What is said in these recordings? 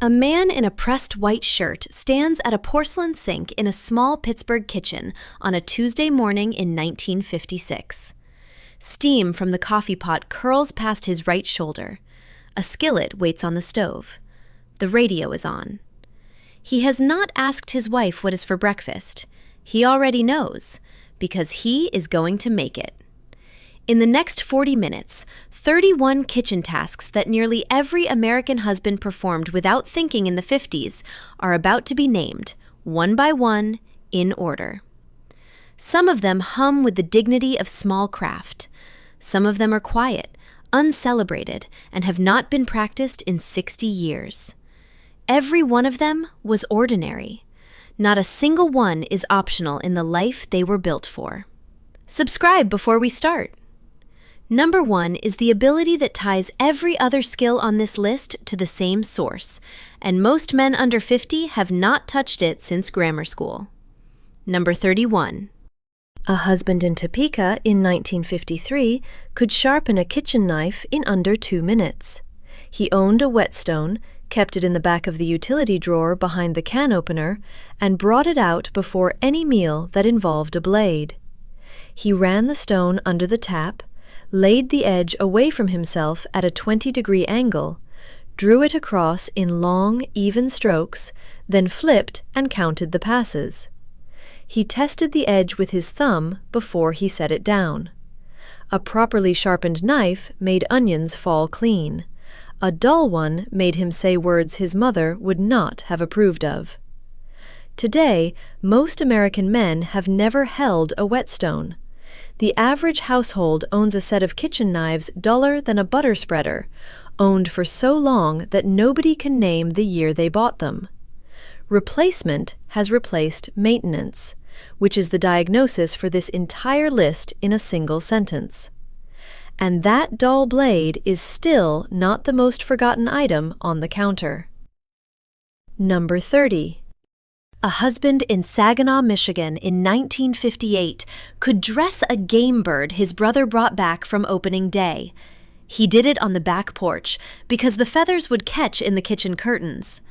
A man in a pressed white shirt stands at a porcelain sink in a small Pittsburgh kitchen on a Tuesday morning in 1956. Steam from the coffee pot curls past his right shoulder. A skillet waits on the stove. The radio is on. He has not asked his wife what is for breakfast. He already knows, because he is going to make it. In the next 40 minutes, 31 kitchen tasks that nearly every American husband performed without thinking in the 50s are about to be named, one by one, in order. Some of them hum with the dignity of small craft. Some of them are quiet, uncelebrated, and have not been practiced in 60 years. Every one of them was ordinary. Not a single one is optional in the life they were built for. Subscribe before we start. Number 1 is the ability that ties every other skill on this list to the same source, and most men under 50 have not touched it since grammar school. Number 31. A husband in Topeka in 1953 could sharpen a kitchen knife in under 2 minutes. He owned a whetstone, kept it in the back of the utility drawer behind the can opener, and brought it out before any meal that involved a blade. He ran the stone under the tap, laid the edge away from himself at a 20-degree angle, drew it across in long, even strokes, then flipped and counted the passes. He tested the edge with his thumb before he set it down. A properly sharpened knife made onions fall clean. A dull one made him say words his mother would not have approved of. Today, most American men have never held a whetstone. The average household owns a set of kitchen knives duller than a butter spreader, owned for so long that nobody can name the year they bought them. Replacement has replaced maintenance, which is the diagnosis for this entire list in a single sentence. And that dull blade is still not the most forgotten item on the counter. Number 30. A husband in Saginaw, Michigan in 1958 could dress a game bird his brother brought back from opening day. He did it on the back porch because the feathers would catch in the kitchen curtains.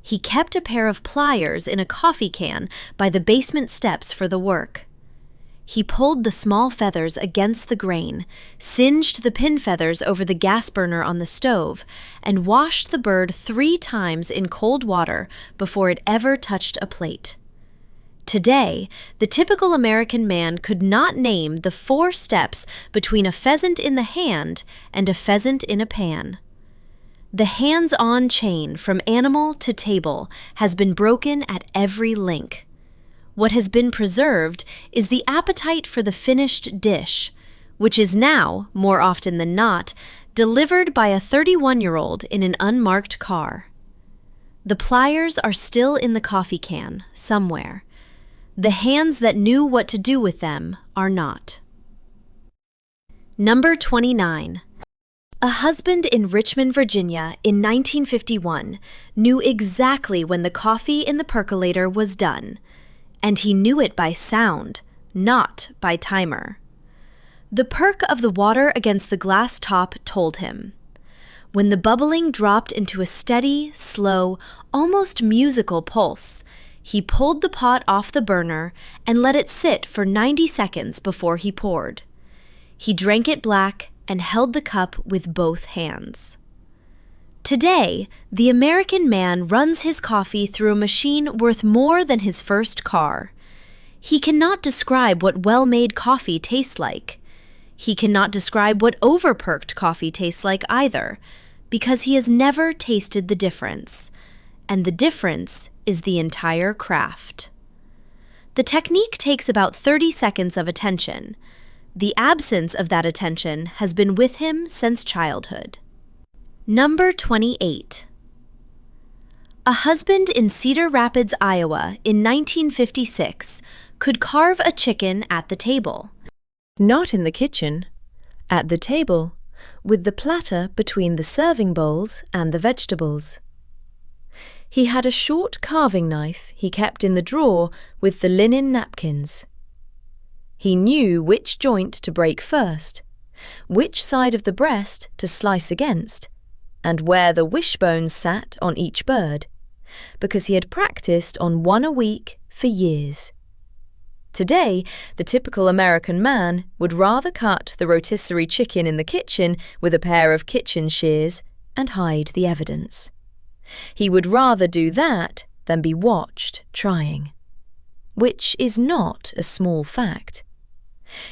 He kept a pair of pliers in a coffee can by the basement steps for the work. He pulled the small feathers against the grain, singed the pin feathers over the gas burner on the stove, and washed the bird 3 times in cold water before it ever touched a plate. Today, the typical American man could not name the 4 steps between a pheasant in the hand and a pheasant in a pan. The hands-on chain from animal to table has been broken at every link. What has been preserved is the appetite for the finished dish, which is now, more often than not, delivered by a 31-year-old in an unmarked car. The pliers are still in the coffee can, somewhere. The hands that knew what to do with them are not. Number 29. A husband in Richmond, Virginia in 1951 knew exactly when the coffee in the percolator was done, and he knew it by sound, not by timer. The perk of the water against the glass top told him. When the bubbling dropped into a steady, slow, almost musical pulse, he pulled the pot off the burner and let it sit for 90 seconds before he poured. He drank it black and held the cup with both hands. Today, the American man runs his coffee through a machine worth more than his first car. He cannot describe what well-made coffee tastes like. He cannot describe what over-perked coffee tastes like either, because he has never tasted the difference. And the difference is the entire craft. The technique takes about 30 seconds of attention. The absence of that attention has been with him since childhood. Number 28. A husband in Cedar Rapids, Iowa in 1956 could carve a chicken at the table. Not in the kitchen, at the table, with the platter between the serving bowls and the vegetables. He had a short carving knife he kept in the drawer with the linen napkins. He knew which joint to break first, which side of the breast to slice against, and where the wishbones sat on each bird, because he had practiced on one a week for years. Today, the typical American man would rather cut the rotisserie chicken in the kitchen with a pair of kitchen shears and hide the evidence. He would rather do that than be watched trying. Which is not a small fact.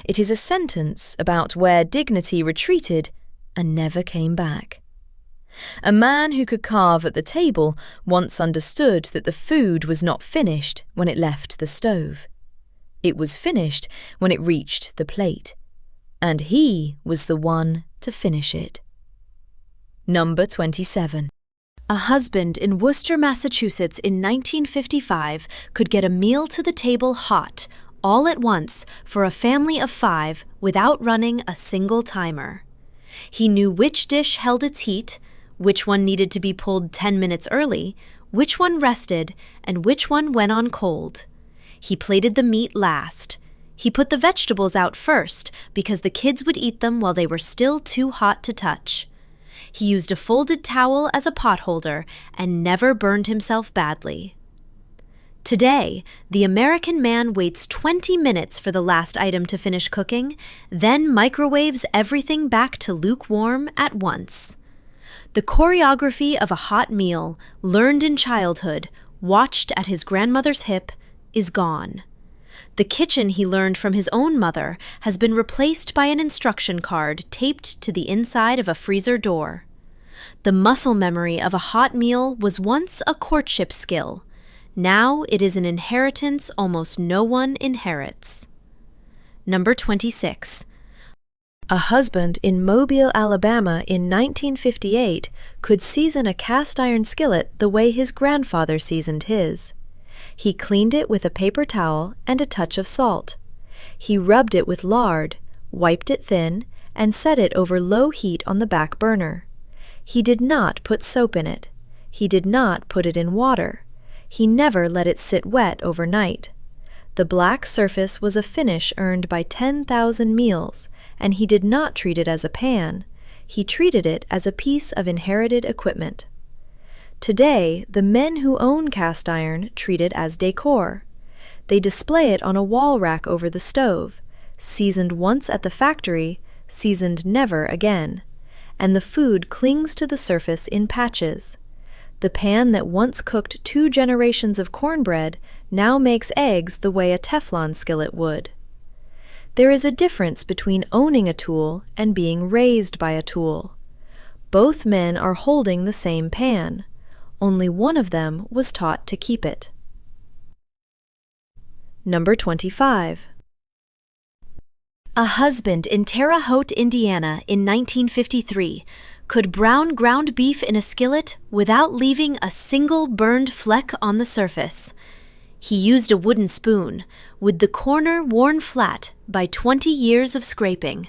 It is a sentence about where dignity retreated and never came back. A man who could carve at the table once understood that the food was not finished when it left the stove. It was finished when it reached the plate, and he was the one to finish it. Number 27. A husband in Worcester, Massachusetts in 1955 could get a meal to the table hot, all at once, for a family of 5 without running a single timer. He knew which dish held its heat, which one needed to be pulled 10 minutes early, which one rested, and which one went on cold. He plated the meat last. He put the vegetables out first because the kids would eat them while they were still too hot to touch. He used a folded towel as a pot holder and never burned himself badly. Today, the American man waits 20 minutes for the last item to finish cooking, then microwaves everything back to lukewarm at once. The choreography of a hot meal, learned in childhood, watched at his grandmother's hip, is gone. The kitchen he learned from his own mother has been replaced by an instruction card taped to the inside of a freezer door. The muscle memory of a hot meal was once a courtship skill. Now it is an inheritance almost no one inherits. Number 26. A husband in Mobile, Alabama in 1958 could season a cast iron skillet the way his grandfather seasoned his. He cleaned it with a paper towel and a touch of salt. He rubbed it with lard, wiped it thin, and set it over low heat on the back burner. He did not put soap in it. He did not put it in water. He never let it sit wet overnight. The black surface was a finish earned by 10,000 meals, and he did not treat it as a pan. He treated it as a piece of inherited equipment. Today, the men who own cast iron treat it as decor. They display it on a wall rack over the stove, seasoned once at the factory, seasoned never again, and the food clings to the surface in patches. The pan that once cooked 2 generations of cornbread now makes eggs the way a Teflon skillet would. There is a difference between owning a tool and being raised by a tool. Both men are holding the same pan. Only one of them was taught to keep it. Number 25. A husband in Terre Haute, Indiana in 1953 could brown ground beef in a skillet without leaving a single burned fleck on the surface. He used a wooden spoon, with the corner worn flat by 20 years of scraping.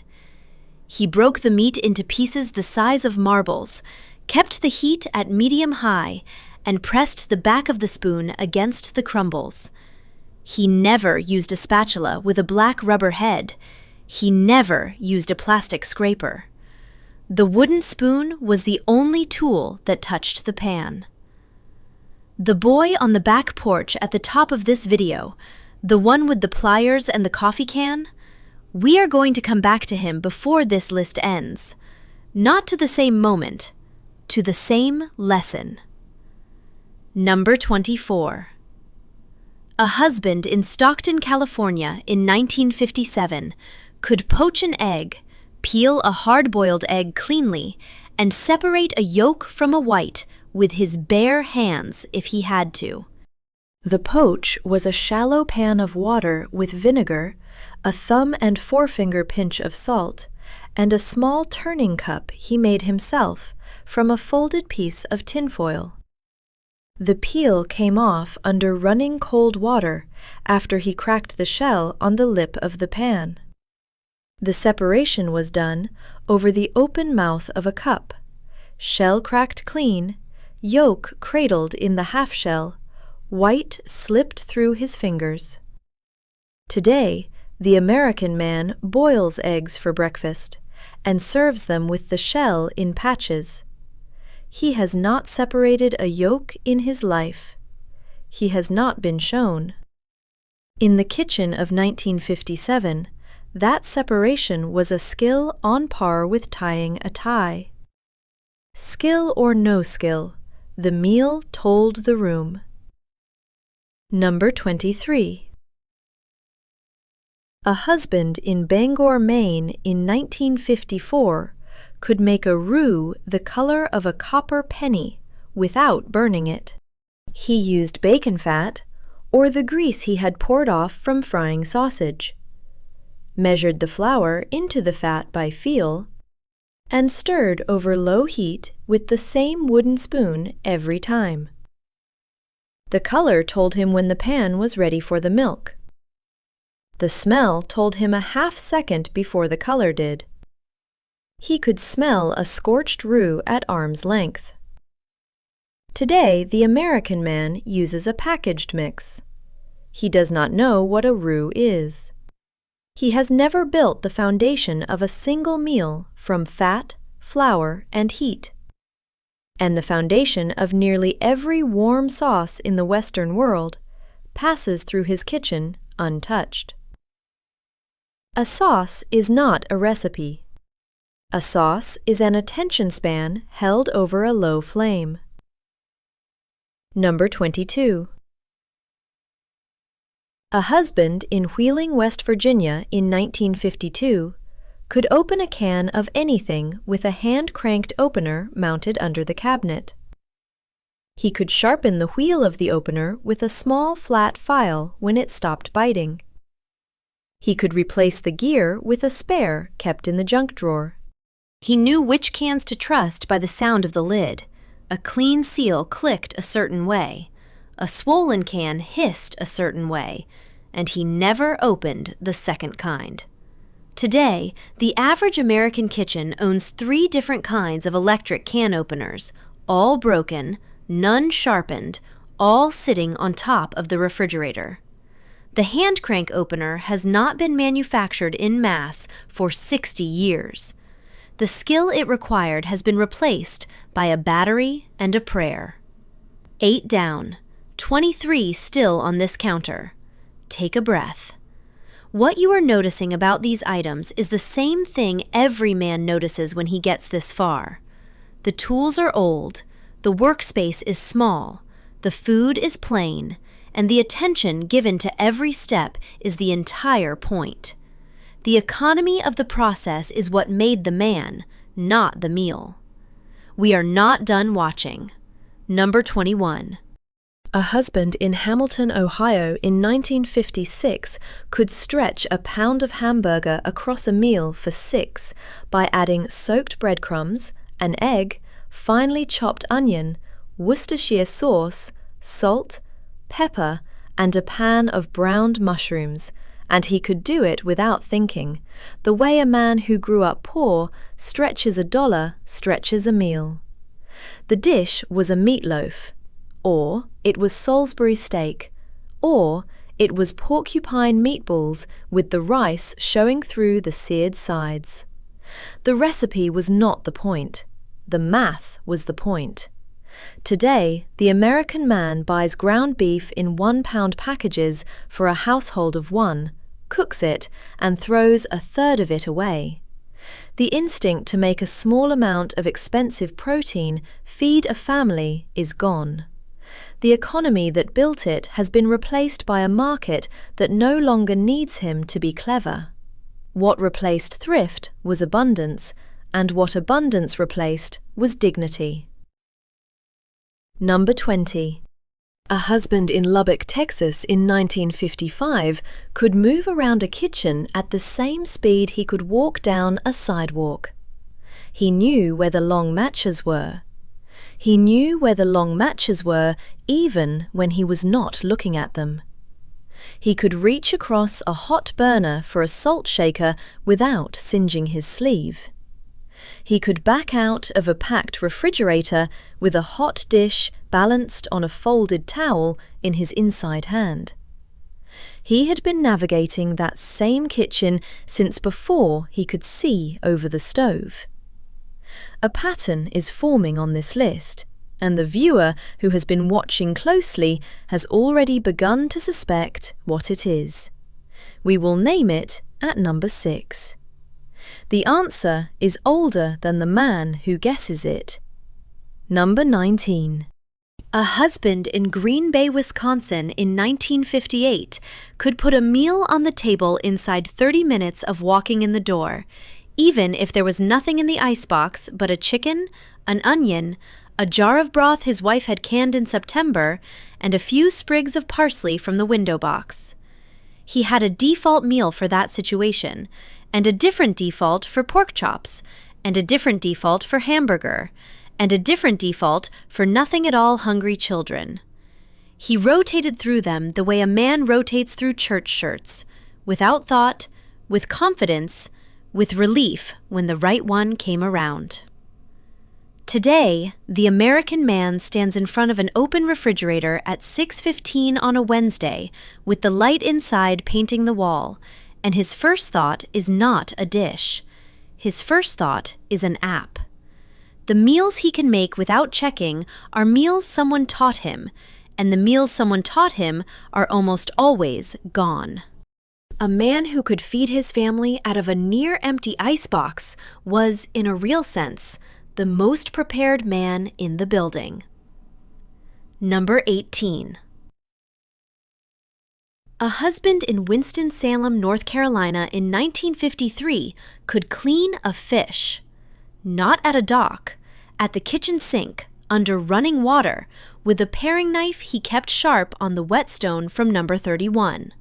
He broke the meat into pieces the size of marbles, kept the heat at medium-high, and pressed the back of the spoon against the crumbles. He never used a spatula with a black rubber head. He never used a plastic scraper. The wooden spoon was the only tool that touched the pan. The boy on the back porch at the top of this video, the one with the pliers and the coffee can, we are going to come back to him before this list ends. Not to the same moment, to the same lesson. Number 24. A husband in Stockton, California in 1957 could poach an egg, peel a hard-boiled egg cleanly, and separate a yolk from a white with his bare hands if he had to. The poach was a shallow pan of water with vinegar, a thumb and forefinger pinch of salt, and a small turning cup he made himself from a folded piece of tinfoil. The peel came off under running cold water after he cracked the shell on the lip of the pan. The separation was done over the open mouth of a cup, shell cracked clean, yolk cradled in the half shell, white slipped through his fingers. Today, the American man boils eggs for breakfast and serves them with the shell in patches. He has not separated a yolk in his life. He has not been shown. In the kitchen of 1957, that separation was a skill on par with tying a tie. Skill or no skill, the meal told the room. Number 23. A husband in Bangor, Maine in 1954 could make a roux the color of a copper penny without burning it. He used bacon fat or the grease he had poured off from frying sausage, measured the flour into the fat by feel, and stirred over low heat with the same wooden spoon every time. The color told him when the pan was ready for the milk. The smell told him a half second before the color did. He could smell a scorched roux at arm's length. Today, the American man uses a packaged mix. He does not know what a roux is. He has never built the foundation of a single meal from fat, flour, and heat. And the foundation of nearly every warm sauce in the Western world passes through his kitchen untouched. A sauce is not a recipe. A sauce is an attention span held over a low flame. Number 22. A husband in Wheeling, West Virginia in 1952 could open a can of anything with a hand-cranked opener mounted under the cabinet. He could sharpen the wheel of the opener with a small flat file when it stopped biting. He could replace the gear with a spare kept in the junk drawer. He knew which cans to trust by the sound of the lid. A clean seal clicked a certain way. A swollen can hissed a certain way, and he never opened the second kind. Today, the average American kitchen owns 3 different kinds of electric can openers, all broken, none sharpened, all sitting on top of the refrigerator. The hand crank opener has not been manufactured in mass for 60 years. The skill it required has been replaced by a battery and a prayer. 8 down, 23 still on this counter. Take a breath. What you are noticing about these items is the same thing every man notices when he gets this far. The tools are old, the workspace is small, the food is plain, and the attention given to every step is the entire point. The economy of the process is what made the man, not the meal. We are not done watching. Number 21. A husband in Hamilton, Ohio in 1956 could stretch a pound of hamburger across a meal for 6 by adding soaked breadcrumbs, an egg, finely chopped onion, Worcestershire sauce, salt, pepper, and a pan of browned mushrooms, and he could do it without thinking, the way a man who grew up poor stretches a dollar, stretches a meal. The dish was a meatloaf, or it was Salisbury steak, or it was porcupine meatballs with the rice showing through the seared sides. The recipe was not the point. The math was the point. Today, the American man buys ground beef in 1-pound packages for a household of 1, cooks it, and throws a third of it away. The instinct to make a small amount of expensive protein feed a family is gone. The economy that built it has been replaced by a market that no longer needs him to be clever. What replaced thrift was abundance, and what abundance replaced was dignity. Number 20. A husband in Lubbock, Texas in 1955 could move around a kitchen at the same speed he could walk down a sidewalk. He knew where the long matches were. He knew where the long matches were even when he was not looking at them. He could reach across a hot burner for a salt shaker without singeing his sleeve. He could back out of a packed refrigerator with a hot dish balanced on a folded towel in his inside hand. He had been navigating that same kitchen since before he could see over the stove. A pattern is forming on this list, and the viewer who has been watching closely has already begun to suspect what it is. We will name it at number 6. The answer is older than the man who guesses it. Number 19. A husband in Green Bay, Wisconsin in 1958 could put a meal on the table inside 30 minutes of walking in the door, even if there was nothing in the icebox but a chicken, an onion, a jar of broth his wife had canned in September, and a few sprigs of parsley from the window box. He had a default meal for that situation, and a different default for pork chops, and a different default for hamburger, and a different default for nothing at all hungry children. He rotated through them the way a man rotates through church shirts, without thought, with confidence, with relief when the right one came around. Today, the American man stands in front of an open refrigerator at 6:15 on a Wednesday with the light inside painting the wall, and his first thought is not a dish. His first thought is an app. The meals he can make without checking are meals someone taught him, and the meals someone taught him are almost always gone. A man who could feed his family out of a near-empty icebox was, in a real sense, the most prepared man in the building. Number 18. A husband in Winston-Salem, North Carolina in 1953 could clean a fish. Not at a dock, at the kitchen sink, under running water, with a paring knife he kept sharp on the whetstone from number 31.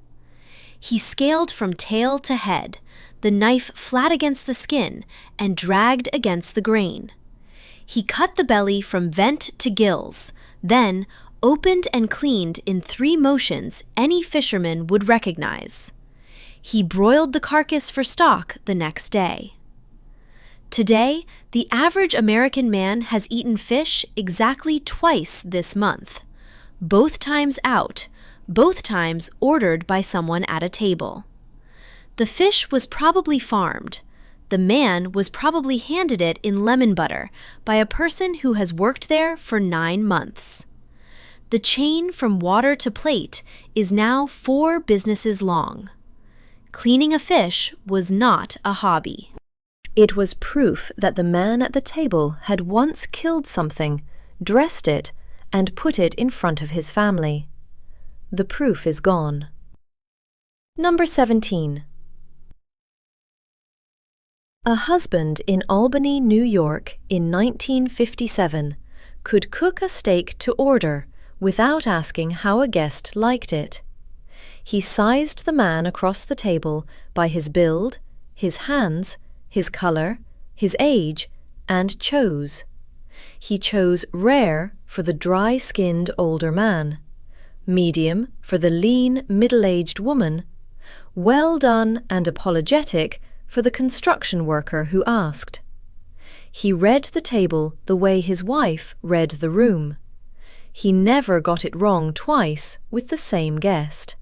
He scaled from tail to head, the knife flat against the skin and dragged against the grain. He cut the belly from vent to gills, then opened and cleaned in 3 motions any fisherman would recognize. He broiled the carcass for stock the next day. Today, the average American man has eaten fish exactly twice this month, both times out, both times ordered by someone at a table. The fish was probably farmed. The man was probably handed it in lemon butter by a person who has worked there for 9 months. The chain from water to plate is now 4 businesses long. Cleaning a fish was not a hobby. It was proof that the man at the table had once killed something, dressed it, and put it in front of his family. The proof is gone. Number 17. A husband in Albany, New York in 1957 could cook a steak to order without asking how a guest liked it. He sized the man across the table by his build, his hands, his color, his age, and chose. He chose rare for the dry-skinned older man, medium for the lean, middle-aged woman, well done and apologetic for the construction worker who asked. He read the table the way his wife read the room. He never got it wrong twice with the same guest.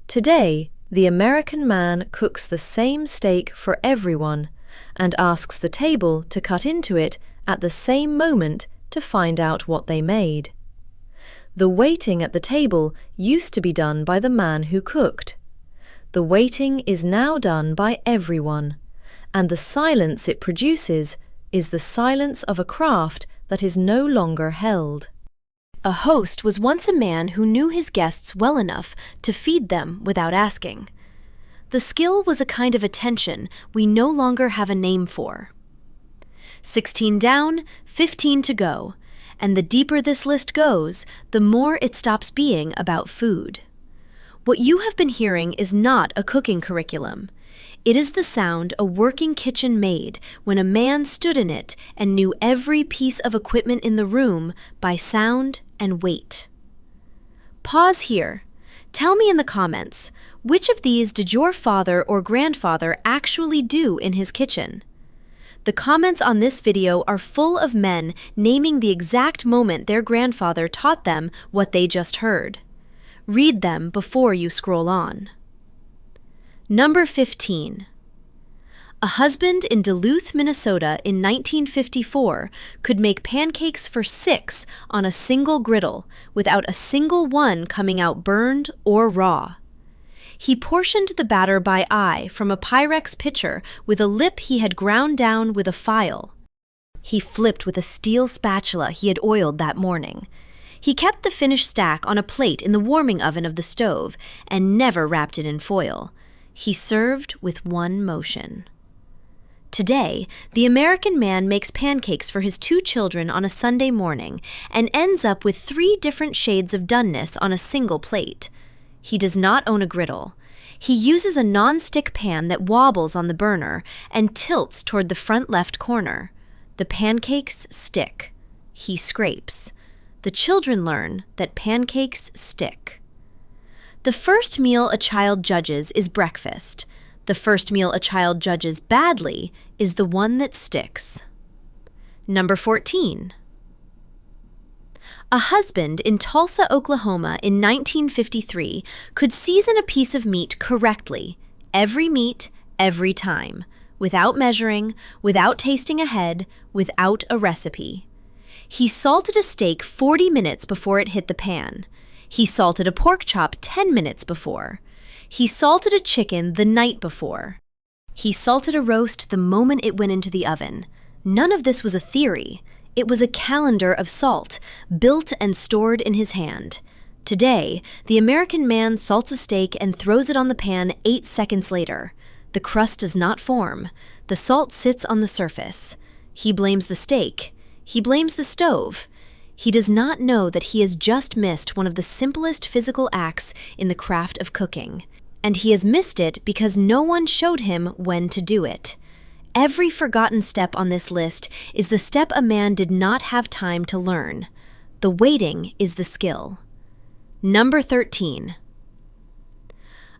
Today, the American man cooks the same steak for everyone and asks the table to cut into it at the same moment to find out what they made. The waiting at the table used to be done by the man who cooked. The waiting is now done by everyone, and the silence it produces is the silence of a craft that is no longer held. A host was once a man who knew his guests well enough to feed them without asking. The skill was a kind of attention we no longer have a name for. 16 down, 15 to go, and the deeper this list goes, the more it stops being about food. What you have been hearing is not a cooking curriculum. It is the sound a working kitchen made when a man stood in it and knew every piece of equipment in the room by sound and weight. Pause here. Tell me in the comments, which of these did your father or grandfather actually do in his kitchen? The comments on this video are full of men naming the exact moment their grandfather taught them what they just heard. Read them before you scroll on. Number 15. A husband in Duluth, Minnesota in 1954 could make pancakes for 6 on a single griddle without a single one coming out burned or raw. He portioned the batter by eye from a Pyrex pitcher with a lip he had ground down with a file. He flipped with a steel spatula he had oiled that morning. He kept the finished stack on a plate in the warming oven of the stove and never wrapped it in foil. He served with one motion. Today, the American man makes pancakes for his 2 children on a Sunday morning and ends up with 3 different shades of doneness on a single plate. He does not own a griddle. He uses a non-stick pan that wobbles on the burner and tilts toward the front left corner. The pancakes stick. He scrapes. The children learn that pancakes stick. The first meal a child judges is breakfast. The first meal a child judges badly is the one that sticks. Number 14. A husband in Tulsa, Oklahoma in 1953 could season a piece of meat correctly, every meat, every time, without measuring, without tasting ahead, without a recipe. He salted a steak 40 minutes before it hit the pan. He salted a pork chop 10 minutes before. He salted a chicken the night before. He salted a roast the moment it went into the oven. None of this was a theory. It was a calendar of salt, built and stored in his hand. Today, the American man salts a steak and throws it on the pan 8 seconds later. The crust does not form. The salt sits on the surface. He blames the steak. He blames the stove. He does not know that he has just missed one of the simplest physical acts in the craft of cooking. And he has missed it because no one showed him when to do it. Every forgotten step on this list is the step a man did not have time to learn. The waiting is the skill. Number 13.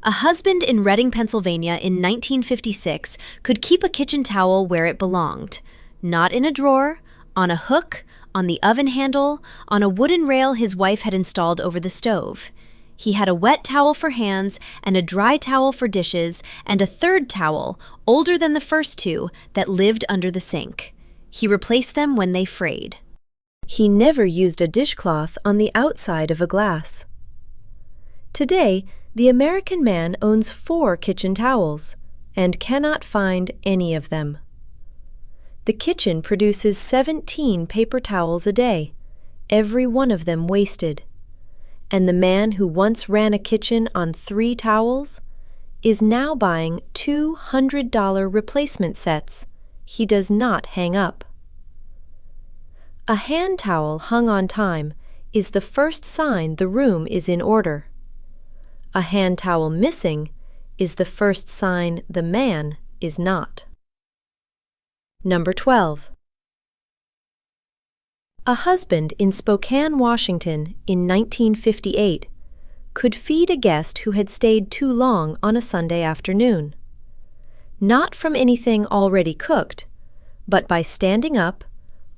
A husband in Reading, Pennsylvania in 1956 could keep a kitchen towel where it belonged. Not in a drawer, on a hook, on the oven handle, on a wooden rail his wife had installed over the stove. He had a wet towel for hands and a dry towel for dishes and a third towel, older than the first 2, that lived under the sink. He replaced them when they frayed. He never used a dishcloth on the outside of a glass. Today, the American man owns 4 kitchen towels and cannot find any of them. The kitchen produces 17 paper towels a day, every one of them wasted. And the man who once ran a kitchen on 3 towels is now buying $200 replacement sets he does not hang up. A hand towel hung on time is the first sign the room is in order. A hand towel missing is the first sign the man is not. Number 12. A husband in Spokane, Washington in 1958 could feed a guest who had stayed too long on a Sunday afternoon. Not from anything already cooked, but by standing up,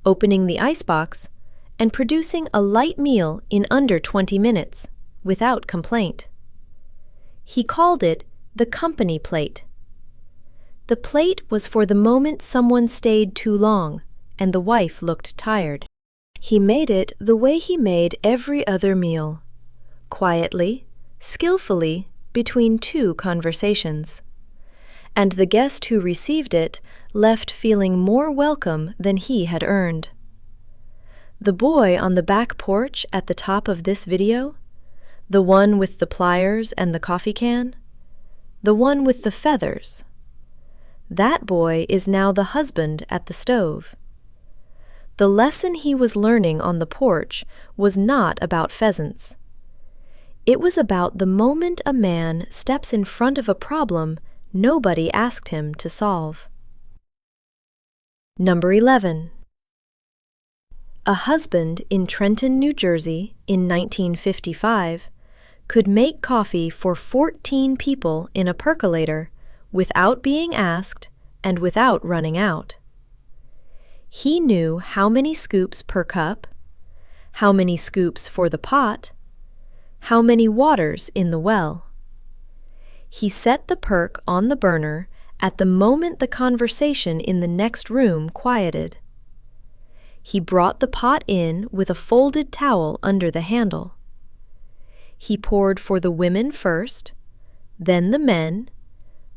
opening the icebox, and producing a light meal in under 20 minutes, without complaint. He called it the company plate. The plate was for the moment someone stayed too long and the wife looked tired. He made it the way he made every other meal, quietly, skillfully, between 2 conversations. And the guest who received it left feeling more welcome than he had earned. The boy on the back porch at the top of this video, the one with the pliers and the coffee can, the one with the feathers, that boy is now the husband at the stove. The lesson he was learning on the porch was not about pheasants. It was about the moment a man steps in front of a problem nobody asked him to solve. Number 11. A husband in Trenton, New Jersey in 1955 could make coffee for 14 people in a percolator without being asked and without running out. He knew how many scoops per cup, how many scoops for the pot, how many waters in the well. He set the perk on the burner at the moment the conversation in the next room quieted. He brought the pot in with a folded towel under the handle. He poured for the women first, then the men,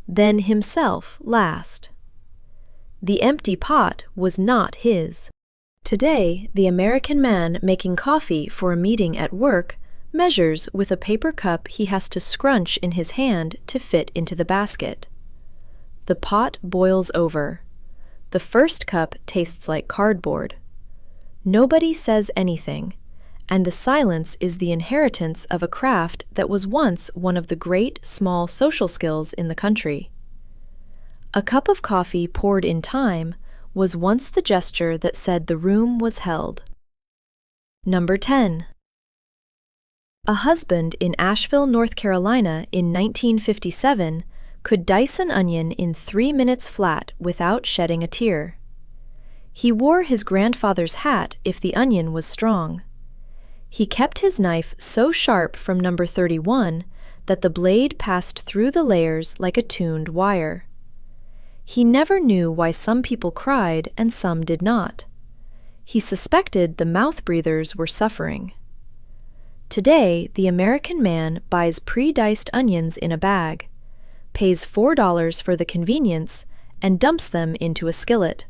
then himself last. The empty pot was not his. Today, the American man making coffee for a meeting at work measures with a paper cup he has to scrunch in his hand to fit into the basket. The pot boils over. The first cup tastes like cardboard. Nobody says anything, and the silence is the inheritance of a craft that was once one of the great small social skills in the country. A cup of coffee poured in time was once the gesture that said the room was held. Number 10. A husband in Asheville, North Carolina in 1957 could dice an onion in 3 minutes flat without shedding a tear. He wore his grandfather's hat if the onion was strong. He kept his knife so sharp from number 31 that the blade passed through the layers like a tuned wire. He never knew why some people cried and some did not. He suspected the mouth breathers were suffering. Today, the American man buys pre-diced onions in a bag, pays $4 for the convenience, and dumps them into a skillet.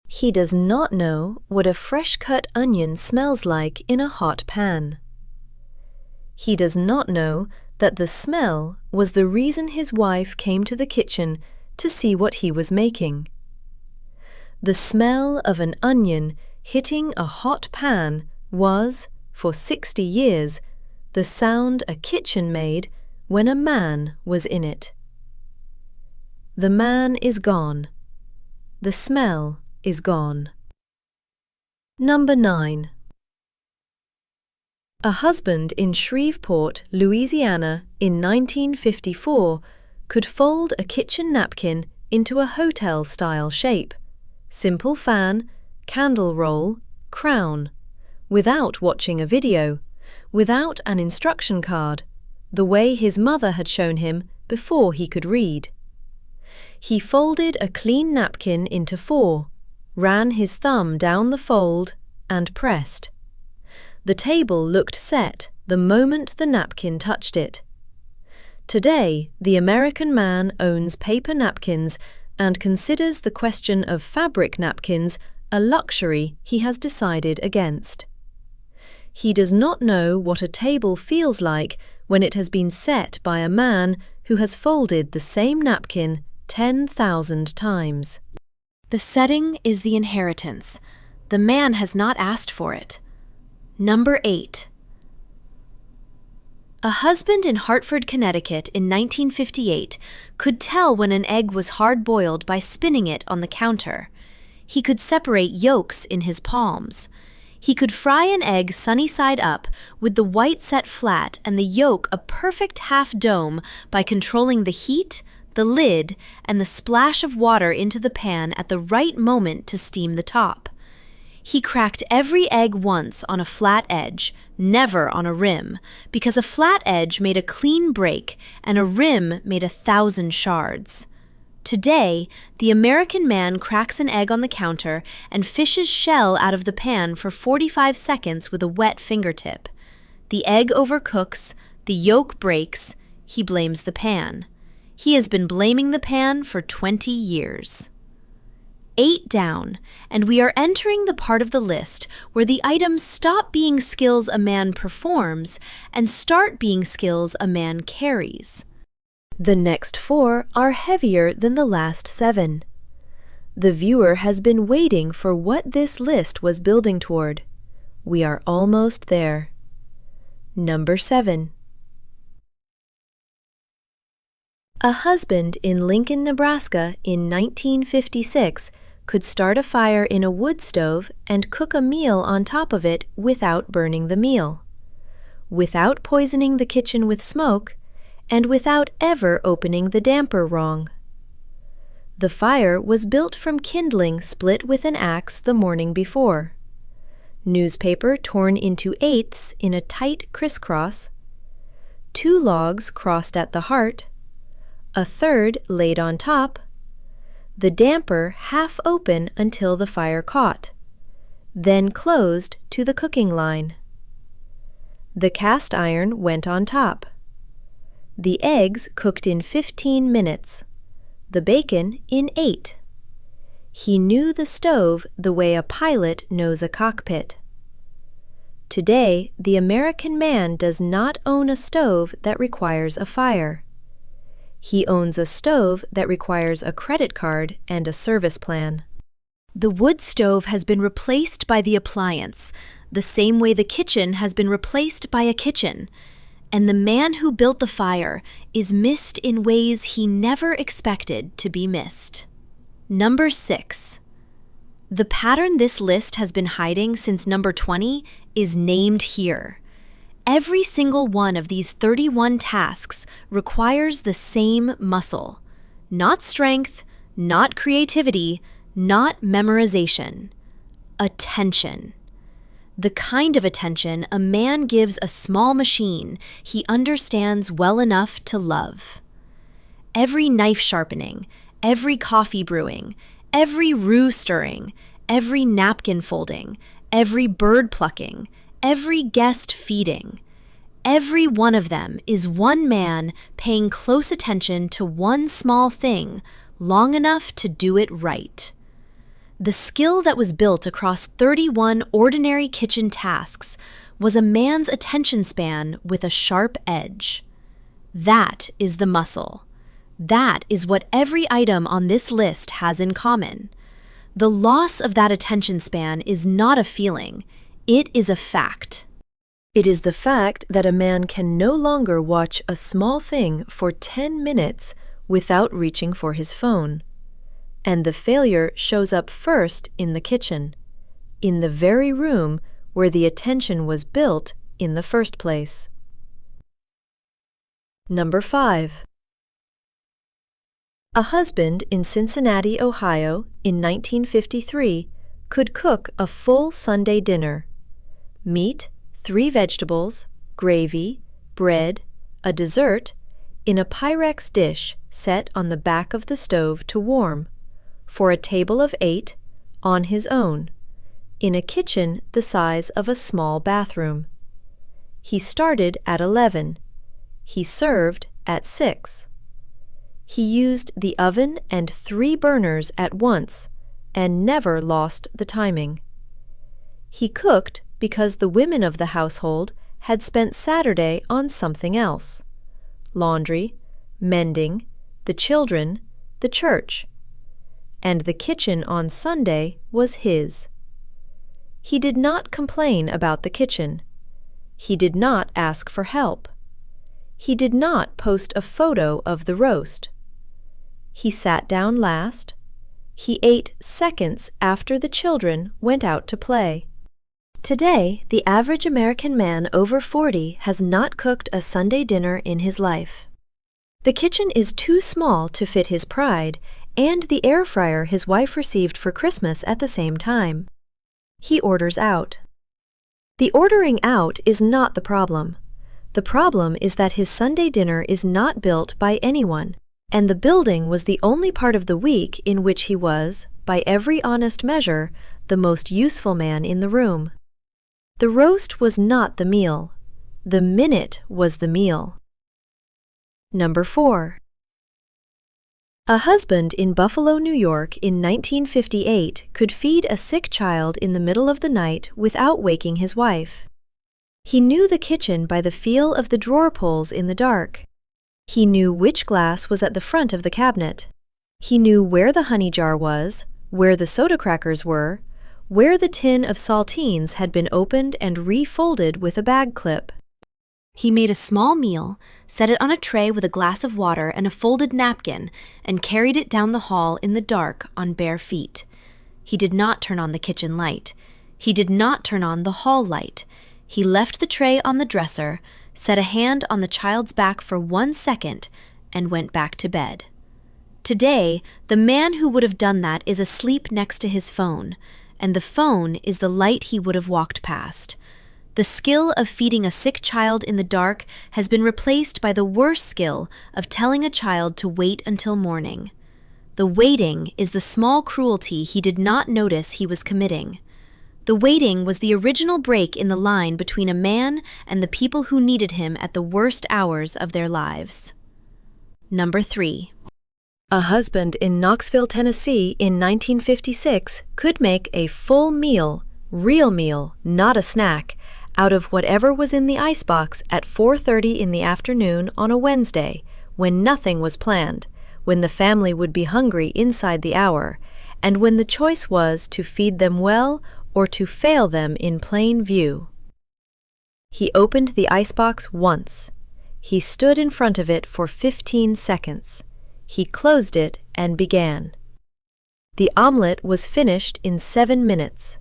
He does not know what a fresh-cut onion smells like in a hot pan. He does not know that the smell was the reason his wife came to the kitchen to see what he was making. The smell of an onion hitting a hot pan was, for 60 years, the sound a kitchen made when a man was in it. The man is gone. The smell is gone. Number 9. A husband in Shreveport, Louisiana in 1954 could fold a kitchen napkin into a hotel-style shape, simple fan, candle roll, crown, without watching a video, without an instruction card, the way his mother had shown him before he could read. He folded a clean napkin into 4, ran his thumb down the fold, and pressed. The table looked set the moment the napkin touched it. Today, the American man owns paper napkins and considers the question of fabric napkins a luxury he has decided against. He does not know what a table feels like when it has been set by a man who has folded the same napkin 10,000 times. The setting is the inheritance. The man has not asked for it. Number 8. A husband in Hartford, Connecticut in 1958 could tell when an egg was hard-boiled by spinning it on the counter. He could separate yolks in his palms. He could fry an egg sunny side up with the white set flat and the yolk a perfect half dome by controlling the heat, the lid, and the splash of water into the pan at the right moment to steam the top. He cracked every egg once on a flat edge, never on a rim, because a flat edge made a clean break and a rim made 1,000 shards. Today, the American man cracks an egg on the counter and fishes shell out of the pan for 45 seconds with a wet fingertip. The egg overcooks, the yolk breaks, he blames the pan. He has been blaming the pan for 20 years. 8 down, and we are entering the part of the list where the items stop being skills a man performs and start being skills a man carries. The next 4 are heavier than the last 7. The viewer has been waiting for what this list was building toward. We are almost there. Number 7. A husband in Lincoln, Nebraska in 1956 could start a fire in a wood stove and cook a meal on top of it without burning the meal, without poisoning the kitchen with smoke, and without ever opening the damper wrong. The fire was built from kindling split with an axe the morning before, newspaper torn into eighths in a tight crisscross, 2 logs crossed at the heart, a third laid on top, the damper half open until the fire caught, then closed to the cooking line. The cast iron went on top. The eggs cooked in 15 minutes, the bacon in 8. He knew the stove the way a pilot knows a cockpit. Today, the American man does not own a stove that requires a fire. He owns a stove that requires a credit card and a service plan. The wood stove has been replaced by the appliance, the same way the kitchen has been replaced by a kitchen. And the man who built the fire is missed in ways he never expected to be missed. Number 6. The pattern this list has been hiding since number 20 is named here. Every single one of these 31 tasks requires the same muscle. Not strength, not creativity, not memorization. Attention. The kind of attention a man gives a small machine he understands well enough to love. Every knife sharpening, every coffee brewing, every roux stirring, every napkin folding, every bird plucking, every guest feeding. Every one of them is one man paying close attention to one small thing long enough to do it right. The skill that was built across 31 ordinary kitchen tasks was a man's attention span with a sharp edge. That is the muscle. That is what every item on this list has in common. The loss of that attention span is not a feeling, it is a fact. It is the fact that a man can no longer watch a small thing for 10 minutes without reaching for his phone. And the failure shows up first in the kitchen, in the very room where the attention was built in the first place. Number 5. A husband in Cincinnati, Ohio, in 1953 could cook a full Sunday dinner: meat, 3 vegetables, gravy, bread, a dessert, in a Pyrex dish set on the back of the stove to warm, for a table of 8, on his own, in a kitchen the size of a small bathroom. He started at 11. He served at 6. He used the oven and 3 burners at once and never lost the timing. He cooked because the women of the household had spent Saturday on something else: laundry, mending, the children, the church. And the kitchen on Sunday was his. He did not complain about the kitchen. He did not ask for help. He did not post a photo of the roast. He sat down last. He ate seconds after the children went out to play. Today, the average American man over 40 has not cooked a Sunday dinner in his life. The kitchen is too small to fit his pride and the air fryer his wife received for Christmas at the same time. He orders out. The ordering out is not the problem. The problem is that his Sunday dinner is not built by anyone, and the building was the only part of the week in which he was, by every honest measure, the most useful man in the room. The roast was not the meal. The minute was the meal. Number 4. A husband in Buffalo, New York in 1958 could feed a sick child in the middle of the night without waking his wife. He knew the kitchen by the feel of the drawer pulls in the dark. He knew which glass was at the front of the cabinet. He knew where the honey jar was, where the soda crackers were, where the tin of saltines had been opened and refolded with a bag clip. He made a small meal, set it on a tray with a glass of water and a folded napkin, and carried it down the hall in the dark on bare feet. He did not turn on the kitchen light. He did not turn on the hall light. He left the tray on the dresser, set a hand on the child's back for 1 second, and went back to bed. Today, the man who would have done that is asleep next to his phone, and the phone is the light he would have walked past. The skill of feeding a sick child in the dark has been replaced by the worse skill of telling a child to wait until morning. The waiting is the small cruelty he did not notice he was committing. The waiting was the original break in the line between a man and the people who needed him at the worst hours of their lives. Number 3. A husband in Knoxville, Tennessee in 1956 could make a full meal, real meal, not a snack, out of whatever was in the icebox at 4:30 in the afternoon on a Wednesday, when nothing was planned, when the family would be hungry inside the hour, and when the choice was to feed them well or to fail them in plain view. He opened the icebox once. He stood in front of it for 15 seconds. He closed it and began. The omelet was finished in 7 minutes.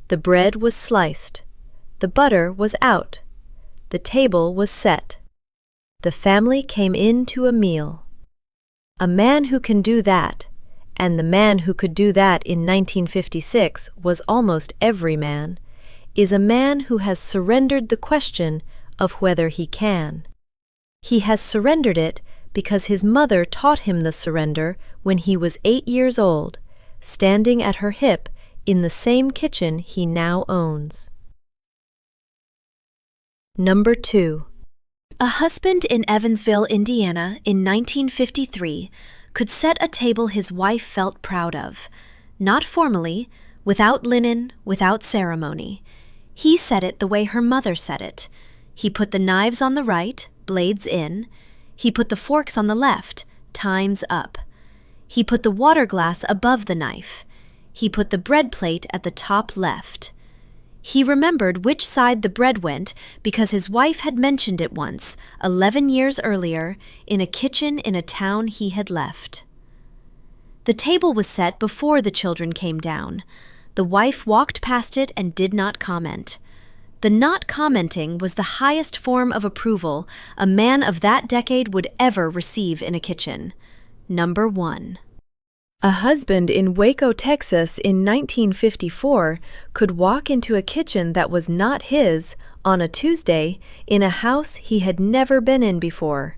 The bread was sliced. The butter was out. The table was set. The family came in to a meal. A man who can do that, and the man who could do that in 1956 was almost every man, is a man who has surrendered the question of whether he can. He has surrendered it because his mother taught him the surrender when he was 8 years old, standing at her hip in the same kitchen he now owns. Number 2. A husband in Evansville, Indiana, in 1953 could set a table his wife felt proud of, not formally, without linen, without ceremony. He set it the way her mother set it. He put the knives on the right, blades in. He put the forks on the left, times up. He put the water glass above the knife. He put the bread plate at the top left. He remembered which side the bread went because his wife had mentioned it once, 11 years earlier, in a kitchen in a town he had left. The table was set before the children came down. The wife walked past it and did not comment. The not commenting was the highest form of approval a man of that decade would ever receive in a kitchen. Number 1. A husband in Waco, Texas in 1954 could walk into a kitchen that was not his on a Tuesday in a house he had never been in before.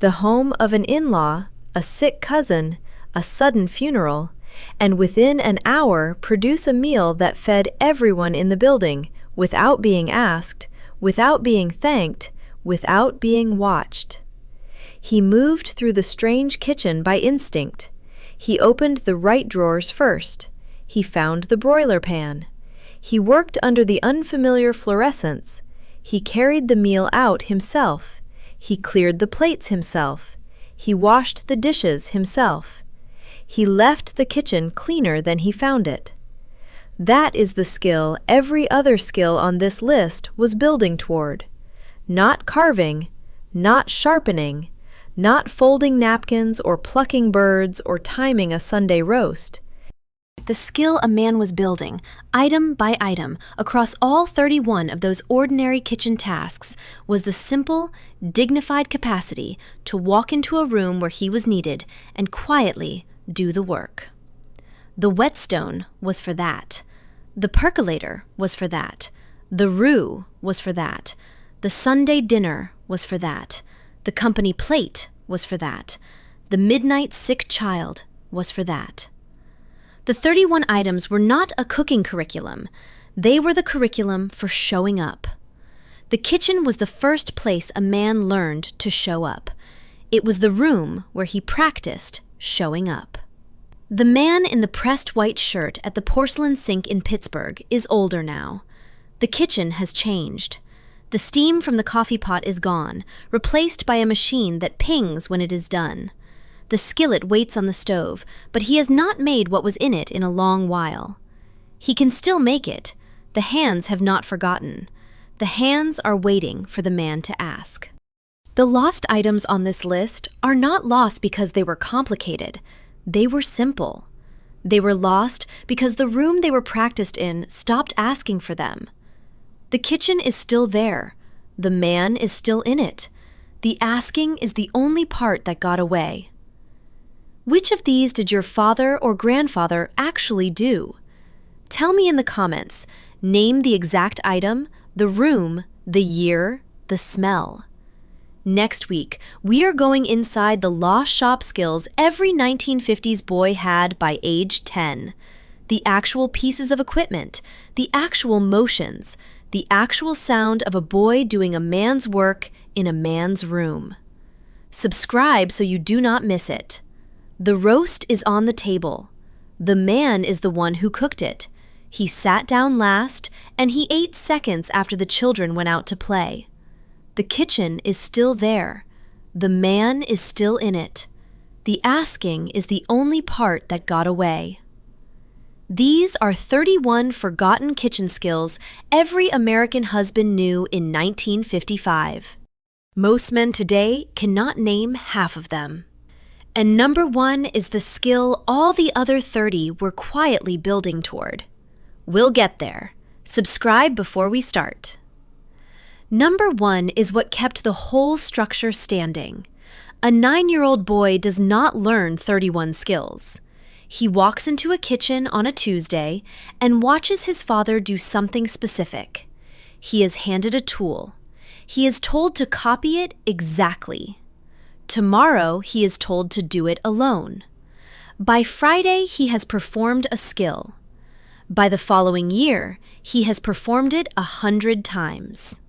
The home of an in-law, a sick cousin, a sudden funeral, and within an hour produce a meal that fed everyone in the building without being asked, without being thanked, without being watched. He moved through the strange kitchen by instinct. He opened the right drawers first. He found the broiler pan. He worked under the unfamiliar fluorescents. He carried the meal out himself. He cleared the plates himself. He washed the dishes himself. He left the kitchen cleaner than he found it. That is the skill every other skill on this list was building toward. Not carving, not sharpening, not folding napkins or plucking birds or timing a Sunday roast. The skill a man was building, item by item, across all 31 of those ordinary kitchen tasks, was the simple, dignified capacity to walk into a room where he was needed and quietly do the work. The whetstone was for that. The percolator was for that. The roux was for that. The Sunday dinner was for that. The company plate was for that. The midnight sick child was for that. The 31 items were not a cooking curriculum. They were the curriculum for showing up. The kitchen was the first place a man learned to show up. It was the room where he practiced showing up. The man in the pressed white shirt at the porcelain sink in Pittsburgh is older now. The kitchen has changed. The steam from the coffee pot is gone, replaced by a machine that pings when it is done. The skillet waits on the stove, but he has not made what was in it in a long while. He can still make it. The hands have not forgotten. The hands are waiting for the man to ask. The lost items on this list are not lost because they were complicated. They were simple. They were lost because the room they were practiced in stopped asking for them. The kitchen is still there. The man is still in it. The asking is the only part that got away. Which of these did your father or grandfather actually do? Tell me in the comments. Name the exact item, the room, the year, the smell. Next week, we are going inside the lost shop skills every 1950s boy had by age 10. The actual pieces of equipment, the actual motions, the actual sound of a boy doing a man's work in a man's room. Subscribe so you do not miss it. The roast is on the table. The man is the one who cooked it. He sat down last, and he ate seconds after the children went out to play. The kitchen is still there. The man is still in it. The asking is the only part that got away. These are 31 forgotten kitchen skills every American husband knew in 1955. Most men today cannot name half of them. And number 1 is the skill all the other 30 were quietly building toward. We'll get there. Subscribe before we start. Number 1 is what kept the whole structure standing. A 9-year-old boy does not learn 31 skills. He walks into a kitchen on a Tuesday and watches his father do something specific. He is handed a tool. He is told to copy it exactly. Tomorrow, he is told to do it alone. By Friday, he has performed a skill. By the following year, he has performed it 100 times.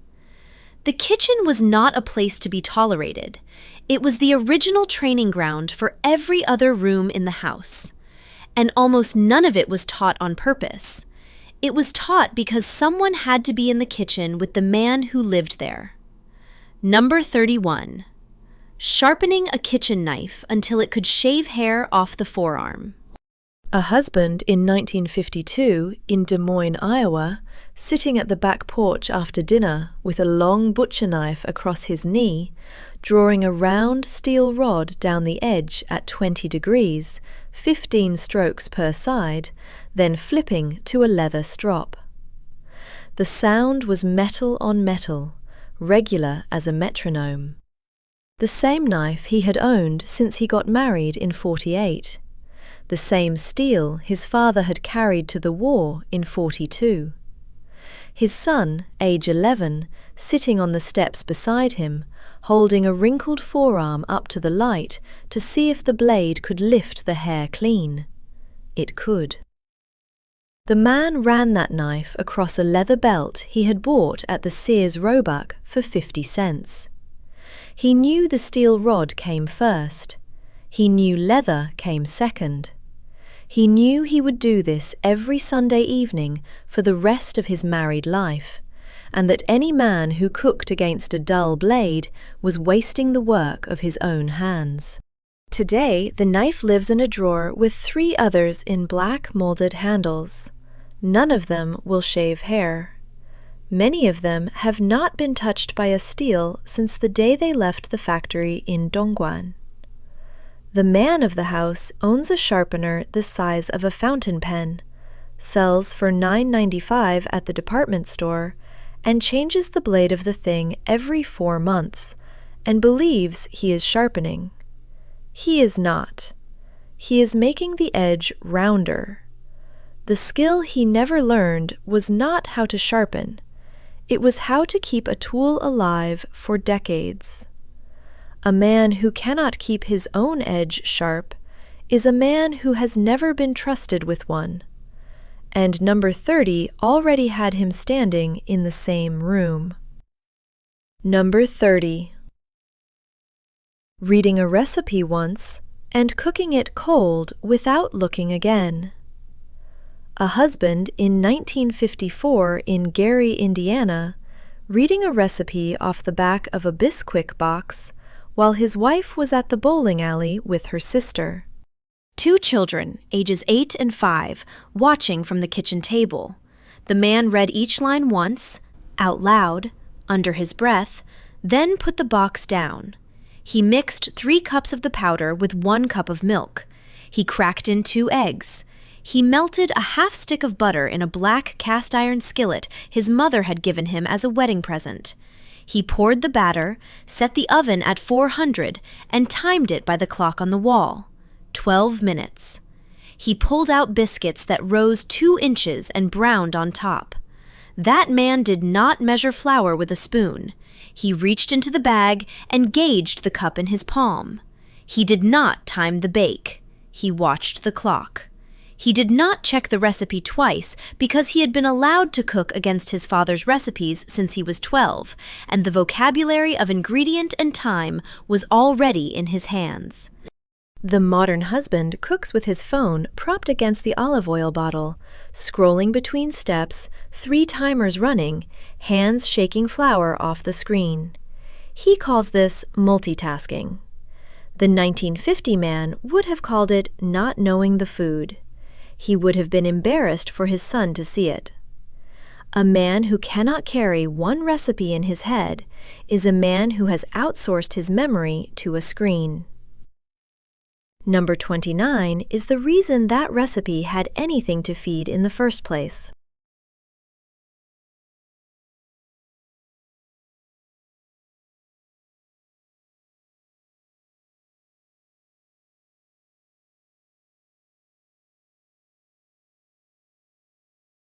The kitchen was not a place to be tolerated. It was the original training ground for every other room in the house. And almost none of it was taught on purpose. It was taught because someone had to be in the kitchen with the man who lived there. Number 31. Sharpening a kitchen knife until it could shave hair off the forearm. A husband in 1952 in Des Moines, Iowa, sitting at the back porch after dinner with a long butcher knife across his knee, drawing a round steel rod down the edge at 20 degrees, 15 strokes per side, then flipping to a leather strop. The sound was metal on metal, regular as a metronome. The same knife he had owned since he got married in 48. The same steel his father had carried to the war in 42. His son, age 11, sitting on the steps beside him, holding a wrinkled forearm up to the light to see if the blade could lift the hair clean. It could. The man ran that knife across a leather belt he had bought at the Sears Roebuck for 50 cents. He knew the steel rod came first. He knew leather came second. He knew he would do this every Sunday evening for the rest of his married life, and that any man who cooked against a dull blade was wasting the work of his own hands. Today, the knife lives in a drawer with 3 others in black molded handles. None of them will shave hair. Many of them have not been touched by a steel since the day they left the factory in Dongguan. The man of the house owns a sharpener the size of a fountain pen, sells for $9.95 at the department store, and changes the blade of the thing every 4 months, and believes he is sharpening. He is not. He is making the edge rounder. The skill he never learned was not how to sharpen. It was how to keep a tool alive for decades. A man who cannot keep his own edge sharp is a man who has never been trusted with one. And number 30 already had him standing in the same room. Number 30. Reading a recipe once and cooking it cold without looking again. A husband in 1954 in Gary, Indiana, reading a recipe off the back of a Bisquick box while his wife was at the bowling alley with her sister. 2 children, ages 8 and 5, watching from the kitchen table. The man read each line once, out loud, under his breath, then put the box down. He mixed 3 cups of the powder with 1 cup of milk. He cracked in 2 eggs. He melted a half stick of butter in a black cast-iron skillet his mother had given him as a wedding present. He poured the batter, set the oven at 400, and timed it by the clock on the wall. 12 minutes. He pulled out biscuits that rose 2 inches and browned on top. That man did not measure flour with a spoon. He reached into the bag and gauged the cup in his palm. He did not time the bake. He watched the clock. He did not check the recipe twice because he had been allowed to cook against his father's recipes since he was 12, and the vocabulary of ingredient and time was already in his hands. The modern husband cooks with his phone propped against the olive oil bottle, scrolling between steps, 3 timers running, hands shaking flour off the screen. He calls this multitasking. The 1950 man would have called it not knowing the food. He would have been embarrassed for his son to see it. A man who cannot carry one recipe in his head is a man who has outsourced his memory to a screen. Number 29 is the reason that recipe had anything to feed in the first place.